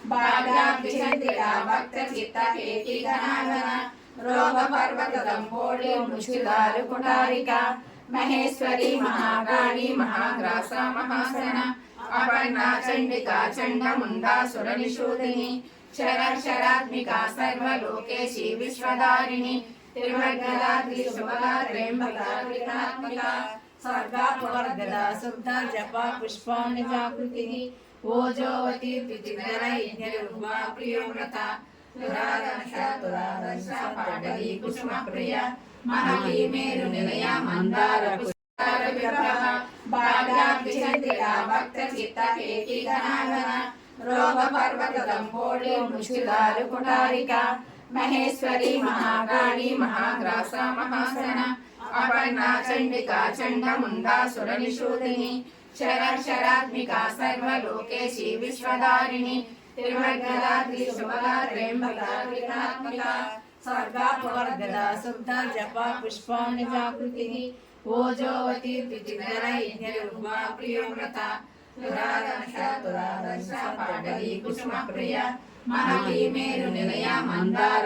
भाग्याब्धिचन्द्रिका भक्तचित्तकेतिगणागण रोगपर्वतदम्पोळि मुच्युदारुकुटारिका महेश्वरी महाकाली महाग्रासा महासना अपर्णा चण्डिका चण्डमुण्डासुरनिषूदिनी शरक्षरात्मिका सर्वलोकेशी विश्वधारिणी त्रिवर्गदात्री शुभगा त्र्यम्बका त्रिगुणात्मिका सर्गापवर्गदा शुद्धा जपा पुष्पाणि जागृतिः ओजोवती द्वितिधरा यज्ञरुग्मा प्रियोव्रता तुरादर्श पाटली कुसुमप्रिया महती मेरुनिलया मंदार पुष्पार विग्रह भाग्याब्धिचन्द्रिका भक्तचित्तकेतिगणागण रोगपर्वतदम्पोळि मुच्युदारुकुटारिका महेश्वरी महाकाली महाग्रासा महासना अपर्णा चण्डिका चण्डमुण्डासुरनिषूदिनी शरक्षरात्मिका सर्वलोकेशी विश्वधारिणी त्रिवर्गदात्री शुभगा त्र्यम्बका त्रिगुणात्मिका सर्गापवर्गदा शुद्धा जपा पुष्पाणि जागृतिः ओजोवती द्वितिधरा यज्ञरुग्मा प्रियोव्रता तुरादर्श पाटली कुसुमप्रिया महती मेरुनिलया मंदार